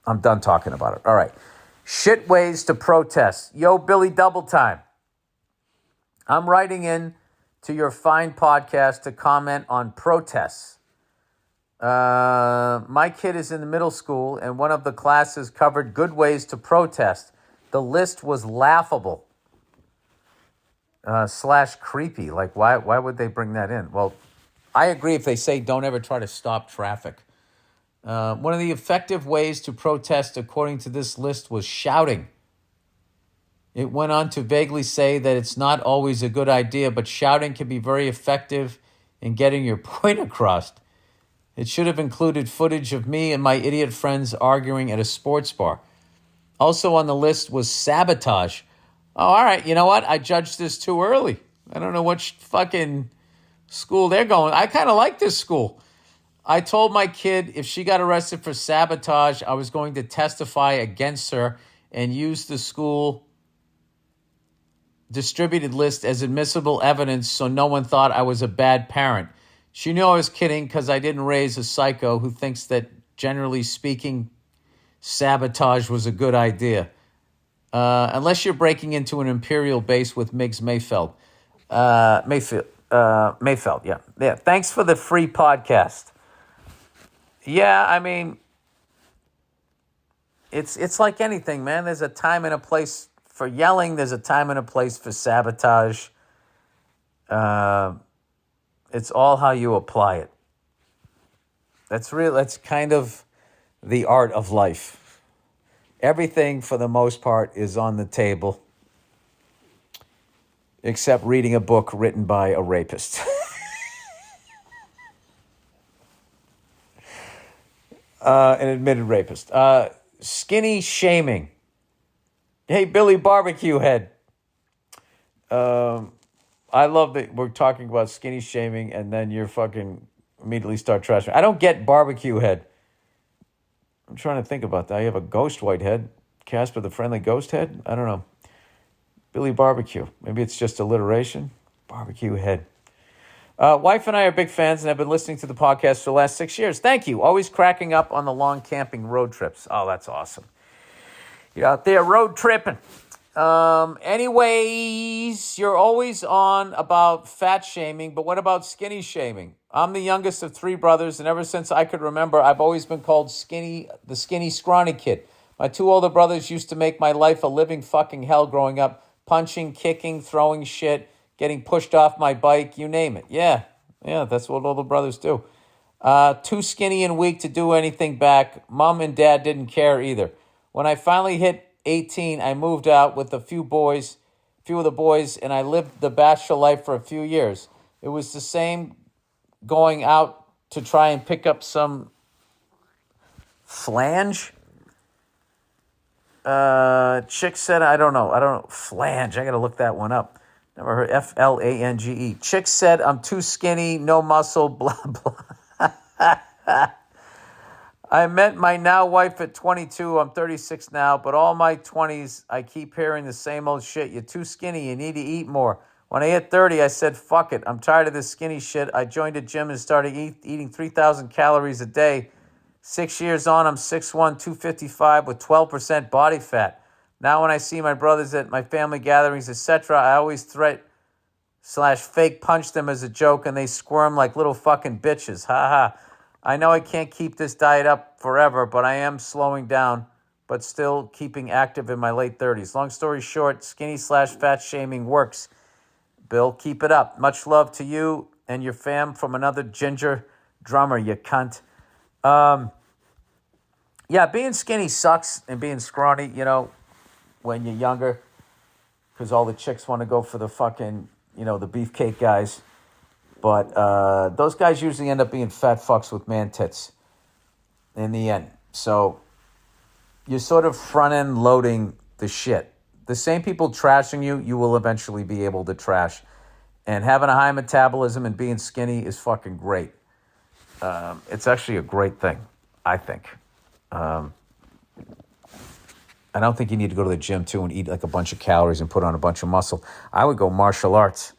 I'm done talking about it. All right. Shit ways to protest. Yo, Billy Double Time. I'm writing in to your fine podcast to comment on protests. My kid is in the middle school, and one of the classes covered good ways to protest. The list was laughable. / creepy. Like, why would they bring that in? Well, I agree if they say don't ever try to stop traffic. One of the effective ways to protest, according to this list, was shouting. It went on to vaguely say that it's not always a good idea, but shouting can be very effective in getting your point across. It should have included footage of me and my idiot friends arguing at a sports bar. Also on the list was sabotage. Oh, all right, you know what? I judged this too early. I don't know what fucking school they're going. I kind of like this school. I told my kid if she got arrested for sabotage, I was going to testify against her and use the school distributed list as admissible evidence so no one thought I was a bad parent. She knew I was kidding because I didn't raise a psycho who thinks that, generally speaking, sabotage was a good idea. Unless you're breaking into an Imperial base with Miggs Mayfeld. Mayfeld, yeah. Yeah, thanks for the free podcast. Yeah, I mean, it's like anything, man. There's a time and a place for yelling. There's a time and a place for sabotage. It's all how you apply it. That's kind of the art of life. Everything, for the most part, is on the table, except reading a book written by a rapist. An admitted rapist. Skinny shaming. Hey, Billy Barbecue Head. I love that we're talking about skinny shaming and then you're fucking immediately start trashing. I don't get Barbecue Head. I'm trying to think about that. You have a ghost white head. Casper the Friendly Ghost Head? I don't know. Billy Barbecue. Maybe it's just alliteration. Barbecue Head. Wife and I are big fans and have been listening to the podcast for the last 6 years. Thank you. Always cracking up on the long camping road trips. Oh, that's awesome. You're out there road tripping. Anyways, you're always on about fat shaming, but what about skinny shaming? I'm the youngest of 3 brothers, and ever since I could remember, I've always been called the skinny, scrawny kid. My 2 older brothers used to make my life a living fucking hell growing up, punching, kicking, throwing shit, getting pushed off my bike, you name it. Yeah, that's what older brothers do. Too skinny and weak to do anything back. Mom and Dad didn't care either. When I finally hit 18, I moved out with a few of the boys, and I lived the bachelor life for a few years. It was the same going out to try and pick up some flange. Chick said, I don't know. Flange. I got to look that one up. Never heard. Flange. Chick said, I'm too skinny, no muscle, blah, blah. I met my now wife at 22. I'm 36 now, but all my 20s, I keep hearing the same old shit. You're too skinny. You need to eat more. When I hit 30, I said, fuck it. I'm tired of this skinny shit. I joined a gym and started eating 3,000 calories a day. 6 years on, I'm 6'1", 255 with 12% body fat. Now when I see my brothers at my family gatherings, etc., I always threat/fake punch them as a joke, and they squirm like little fucking bitches. Ha ha. I know I can't keep this diet up forever, but I am slowing down, but still keeping active in my late 30s. Long story short, skinny/fat shaming works. Bill, keep it up. Much love to you and your fam from another ginger drummer, you cunt. Yeah, being skinny sucks, and being scrawny, when you're younger, because all the chicks want to go for the fucking, the beefcake guys. But those guys usually end up being fat fucks with man tits in the end. So you're sort of front-end loading the shit. The same people trashing you, you will eventually be able to trash. And having a high metabolism and being skinny is fucking great. It's actually a great thing, I think. I don't think you need to go to the gym, too, and eat like a bunch of calories and put on a bunch of muscle. I would go martial arts,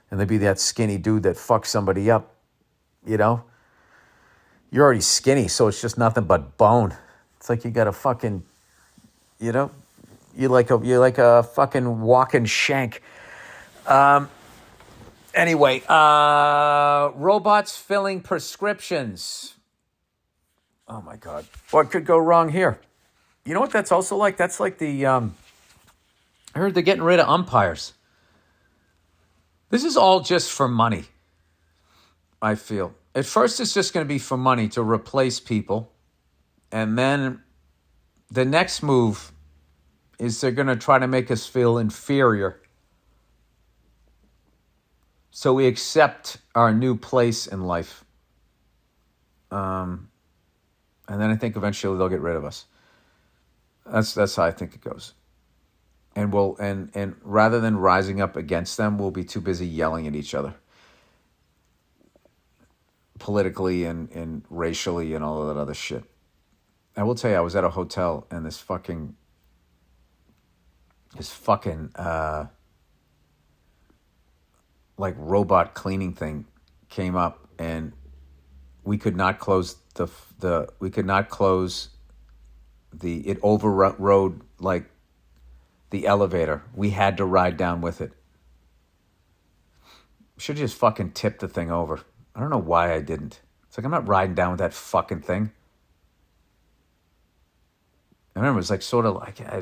and there'd be that skinny dude that fucks somebody up, You're already skinny, so it's just nothing but bone. It's like you got a fucking, you're like a fucking walking shank. Anyway, robots filling prescriptions. Oh my God. What could go wrong here? You know what that's also like? That's like I heard they're getting rid of umpires. This is all just for money, I feel. At first, it's just going to be for money to replace people. And then the next move is they're going to try to make us feel inferior. So we accept our new place in life. And then I think eventually they'll get rid of us. That's how I think it goes. And and rather than rising up against them, we'll be too busy yelling at each other. Politically and racially and all of that other shit. I will tell you, I was at a hotel and this fucking like robot cleaning thing came up, and we could not close it overrode like the elevator. We had to ride down with it. Should just fucking tip the thing over. I don't know why I didn't. It's like, I'm not riding down with that fucking thing. I remember it was like sort of like, it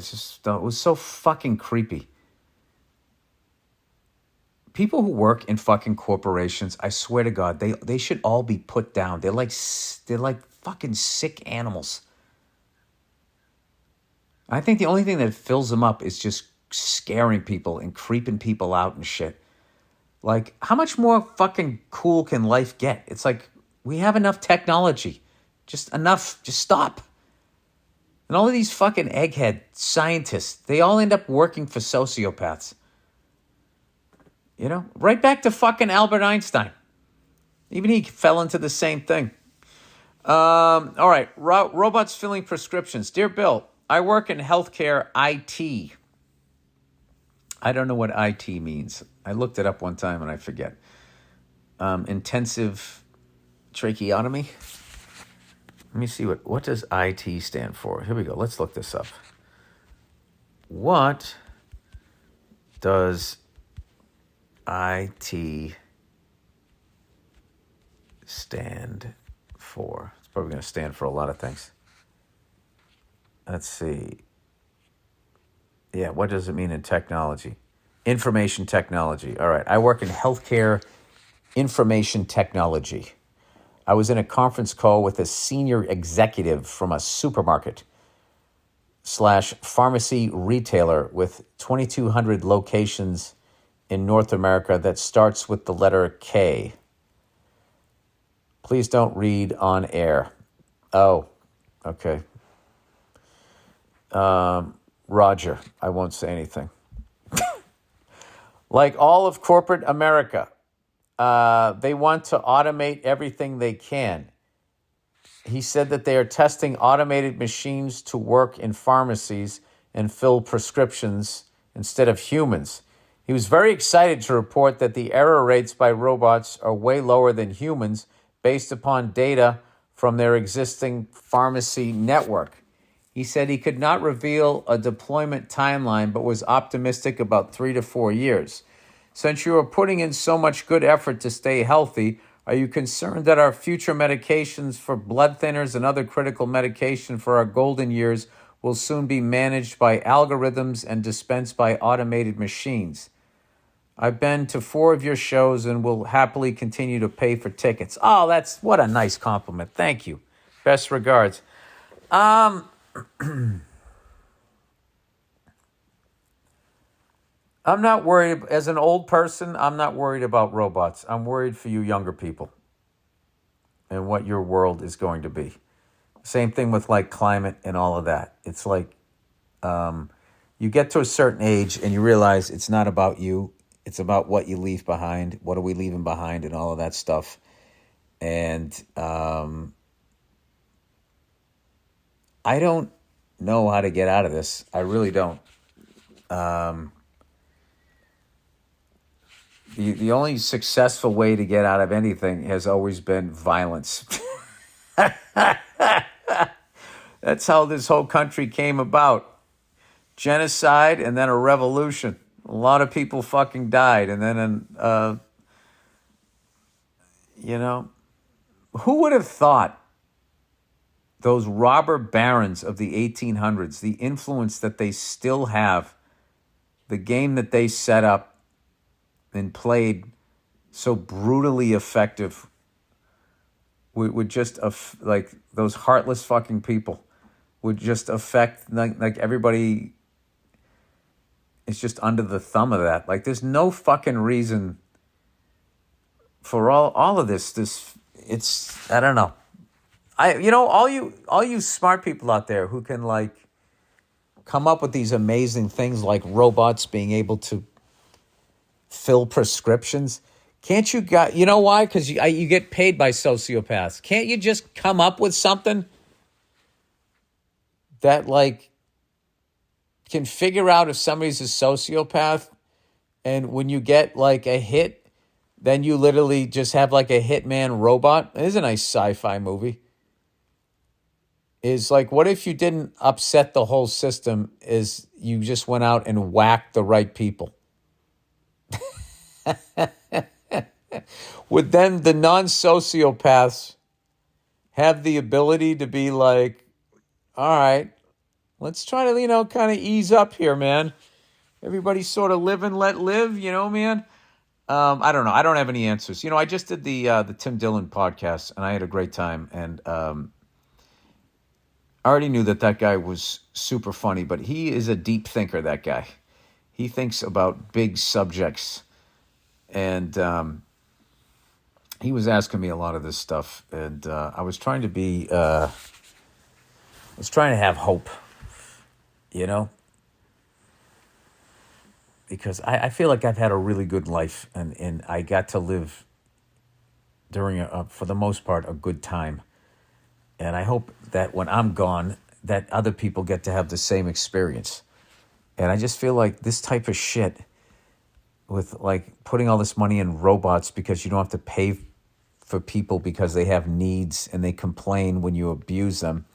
was so fucking creepy. People who work in fucking corporations, I swear to God, they should all be put down. They're like fucking sick animals. I think the only thing that fills them up is just scaring people and creeping people out and shit. Like, how much more fucking cool can life get? It's like, we have enough technology. Just enough. Just stop. And all of these fucking egghead scientists, they all end up working for sociopaths. Right back to fucking Albert Einstein. Even he fell into the same thing. All right, robots filling prescriptions. Dear Bill, I work in healthcare IT. I don't know what IT means. I looked it up one time and I forget. Intensive tracheotomy. Let me see what does IT stand for. Here we go. Let's look this up. What does IT stand for? It's probably going to stand for a lot of things. Let's see. Yeah, what does it mean in technology? Information technology. All right, I work in healthcare information technology. I was in a conference call with a senior executive from a supermarket/pharmacy retailer with 2,200 locations in North America that starts with the letter K. Please don't read on air. Oh, okay. Roger, I won't say anything. Like all of corporate America, they want to automate everything they can. He said that they are testing automated machines to work in pharmacies and fill prescriptions instead of humans. He was very excited to report that the error rates by robots are way lower than humans based upon data from their existing pharmacy network. He said he could not reveal a deployment timeline, but was optimistic about 3 to 4 years. Since you are putting in so much good effort to stay healthy, are you concerned that our future medications for blood thinners and other critical medication for our golden years will soon be managed by algorithms and dispensed by automated machines? I've been to 4 of your shows and will happily continue to pay for tickets. Oh, what a nice compliment. Thank you. Best regards. I'm not worried, as an old person, I'm not worried about robots. I'm worried for you younger people and what your world is going to be. Same thing with like climate and all of that. It's like you get to a certain age and you realize it's not about you. It's about what you leave behind. What are we leaving behind and all of that stuff. And I don't know how to get out of this. I really don't. The only successful way to get out of anything has always been violence. That's how this whole country came about. Genocide and then a revolution. A lot of people fucking died. And then, who would have thought those robber barons of the 1800s, the influence that they still have, the game that they set up and played so brutally effective would just, like, those heartless fucking people would just affect, like everybody is just under the thumb of that. Like, there's no fucking reason for all of this. It's, I don't know. All you smart people out there who can, like, come up with these amazing things like robots being able to fill prescriptions. Can't you you know why? Because you get paid by sociopaths. Can't you just come up with something that, like, can figure out if somebody's a sociopath, and when you get, like, a hit, then you literally just have, like, a hitman robot? It is a nice sci-fi movie. Is like, what if you didn't upset the whole system, is you just went out and whacked the right people? Would then the non-sociopaths have the ability to be like, all right, let's try to, kind of ease up here, man. Everybody sort of live and let live, man. I don't know. I don't have any answers. I just did the Tim Dillon podcast, and I had a great time. And I already knew that guy was super funny, but he is a deep thinker, that guy. He thinks about big subjects. And he was asking me a lot of this stuff, and I was trying to have hope, because I feel like I've had a really good life, and I got to live during, for the most part, a good time. And I hope that when I'm gone, that other people get to have the same experience. And I just feel like this type of shit, with, like, putting all this money in robots because you don't have to pay for people because they have needs and they complain when you abuse them,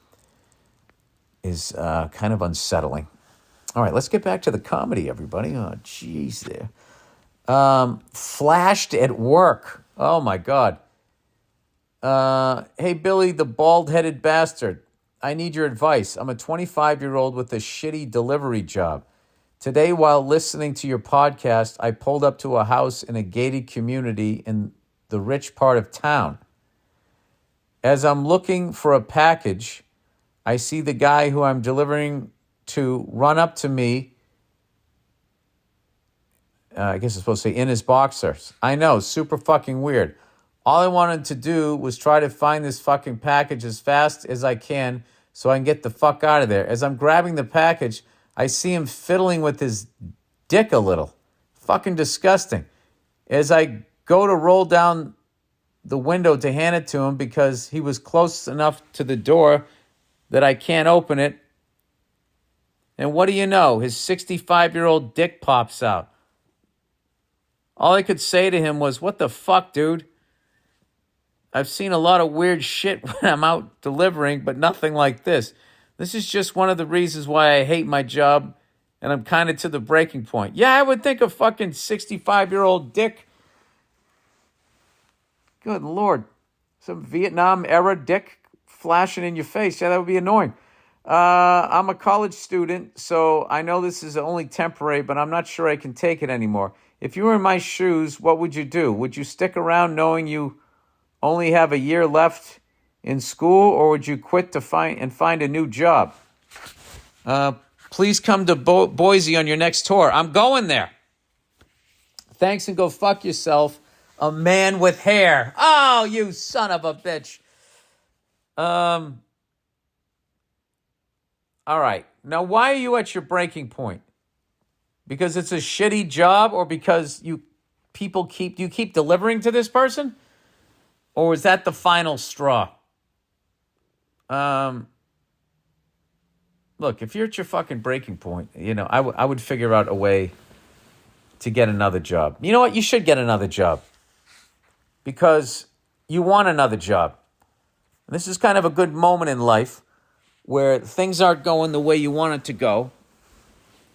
is kind of unsettling. All right, let's get back to the comedy, everybody. Oh, jeez there. Flashed at work. Oh, my God. Hey, Billy, the bald-headed bastard. I need your advice. I'm a 25-year-old with a shitty delivery job. Today, while listening to your podcast, I pulled up to a house in a gated community in the rich part of town. As I'm looking for a package, I see the guy who I'm delivering to run up to me. I guess it's supposed to say in his boxers. I know, super fucking weird. All I wanted to do was try to find this fucking package as fast as I can so I can get the fuck out of there. As I'm grabbing the package, I see him fiddling with his dick a little. Fucking disgusting. As I go to roll down the window to hand it to him because he was close enough to the door that I can't open it. And what do you know? His 65-year-old dick pops out. All I could say to him was, what the fuck, dude? I've seen a lot of weird shit when I'm out delivering, but nothing like this. This is just one of the reasons why I hate my job, and I'm kind of to the breaking point. Yeah, I would think a fucking 65-year-old dick. Good Lord. Some Vietnam era dick flashing in your face. Yeah, that would be annoying. I'm a college student, so I know this is only temporary, but I'm not sure I can take it anymore. If you were in my shoes, what would you do? Would you stick around knowing you only have a year left in school, or would you quit to find a new job? Please come to Boise on your next tour. I'm going there. Thanks and go fuck yourself. A man with hair. Oh, you son of a bitch. All right. Now, why are you at your breaking point? Because it's a shitty job, or because you keep delivering to this person? Or is that the final straw? Look, if you're at your fucking breaking point, I would figure out a way to get another job. You know what? You should get another job. Because you want another job. And this is kind of a good moment in life where things aren't going the way you want it to go.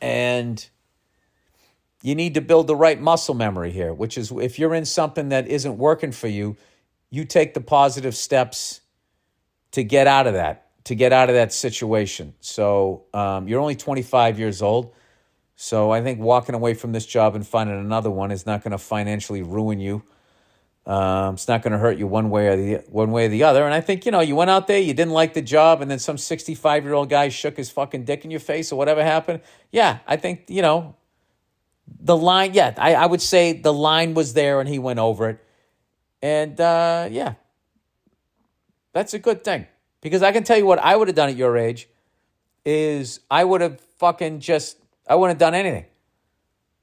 And you need to build the right muscle memory here, which is if you're in something that isn't working for you, you take the positive steps to get out of that situation. So you're only 25 years old. So I think walking away from this job and finding another one is not going to financially ruin you. It's not going to hurt you one way or the other. And I think, you went out there, you didn't like the job, and then some 65-year-old guy shook his fucking dick in your face or whatever happened. Yeah, I think, the line, I would say the line was there and he went over it. And, yeah, that's a good thing. Because I can tell you what I would have done at your age is I wouldn't have done anything.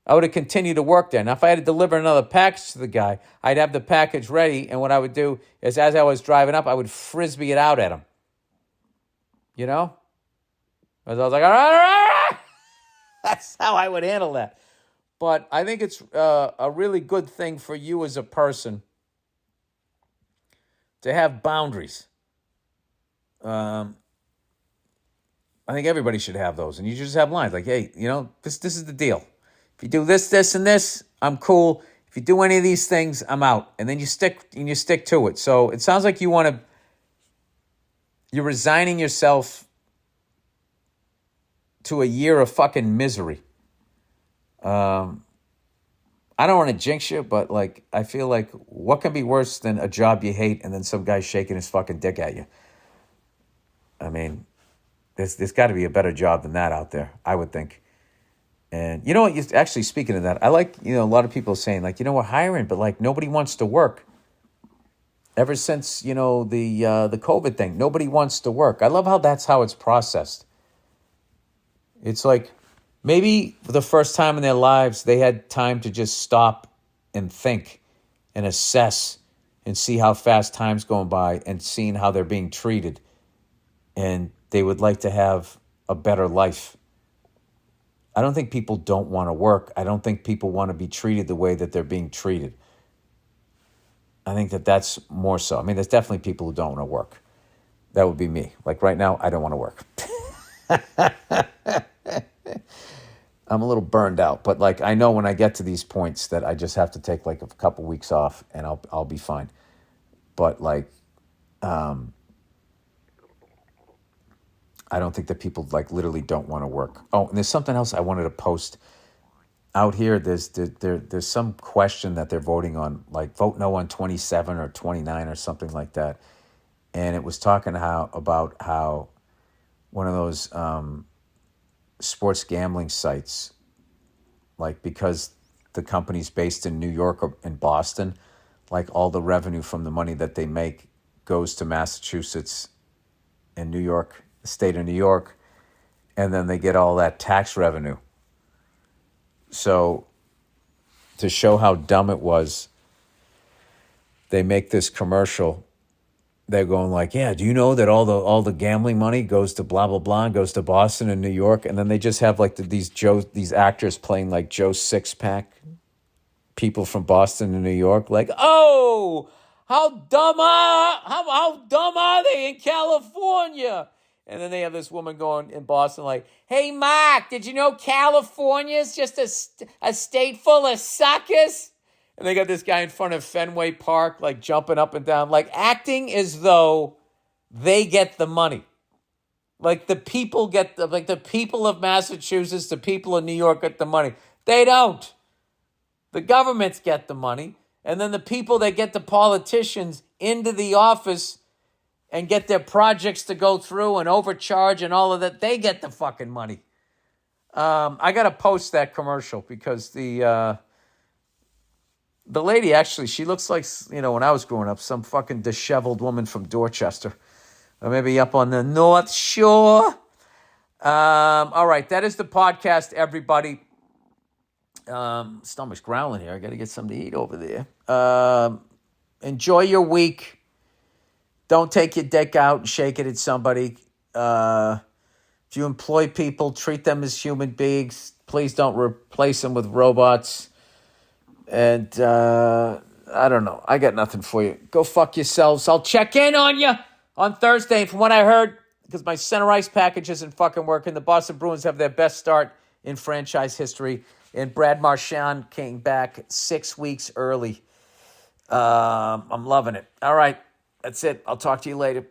I would have continued to work there. Now, if I had to deliver another package to the guy, I'd have the package ready, and what I would do is as I was driving up, I would frisbee it out at him. As I was like, all right. That's how I would handle that. But I think it's a really good thing for you as a person to have boundaries. I think everybody should have those, and you just have lines like, hey, this is the deal. If you do this, this, and this, I'm cool. If you do any of these things, I'm out. And then you stick to it. So it sounds like you're resigning yourself to a year of fucking misery. I don't want to jinx you, but I feel like what can be worse than a job you hate and then some guy shaking his fucking dick at you? I mean, there's got to be a better job than that out there, I would think. And you know what? Actually, speaking of that, I like, a lot of people saying we're hiring, but nobody wants to work. Ever since, the COVID thing, nobody wants to work. I love how that's how it's processed. It's like maybe for the first time in their lives, they had time to just stop and think and assess and see how fast time's going by and seeing how they're being treated. And they would like to have a better life. I don't think people don't want to work. I don't think people want to be treated the way that they're being treated. I think that's more so. I mean, there's definitely people who don't want to work. That would be me. Right now, I don't want to work. I'm a little burned out, but I know when I get to these points that I just have to take a couple weeks off and I'll be fine. But I don't think that people literally don't want to work. Oh, and there's something else I wanted to post out here. There's some question that they're voting on, vote no on 27 or 29 or something like that. And it was talking about how one of those sports gambling sites, because the company's based in New York or in Boston, all the revenue from the money that they make goes to Massachusetts and New York, the state of New York, and then they get all that tax revenue. So to show how dumb it was, they make this commercial. They're going yeah, do you know that all the gambling money goes to blah, blah, blah, and goes to Boston and New York? And then they just have these actors playing Joe Sixpack, people from Boston and New York, like, oh, how dumb are they in California? And then they have this woman going in Boston like, hey, Mark, did you know California's just a state full of suckers? And they got this guy in front of Fenway Park, like jumping up and down, like acting as though they get the money. Like the people the people of Massachusetts, the people of New York get the money. They don't. The governments get the money. And then the people that get the politicians into the office and get their projects to go through and overcharge and all of that, they get the fucking money. I got to post that commercial because the lady actually, she looks like, when I was growing up, some fucking disheveled woman from Dorchester. Or maybe up on the North Shore. All right, that is the podcast, everybody. Stomach's growling here. I got to get something to eat over there. Enjoy your week. Don't take your dick out and shake it at somebody. If you employ people, treat them as human beings. Please don't replace them with robots. And I don't know. I got nothing for you. Go fuck yourselves. I'll check in on you on Thursday. And from what I heard, because my center ice package isn't fucking working, the Boston Bruins have their best start in franchise history. And Brad Marchand came back 6 weeks early. I'm loving it. All right. That's it. I'll talk to you later.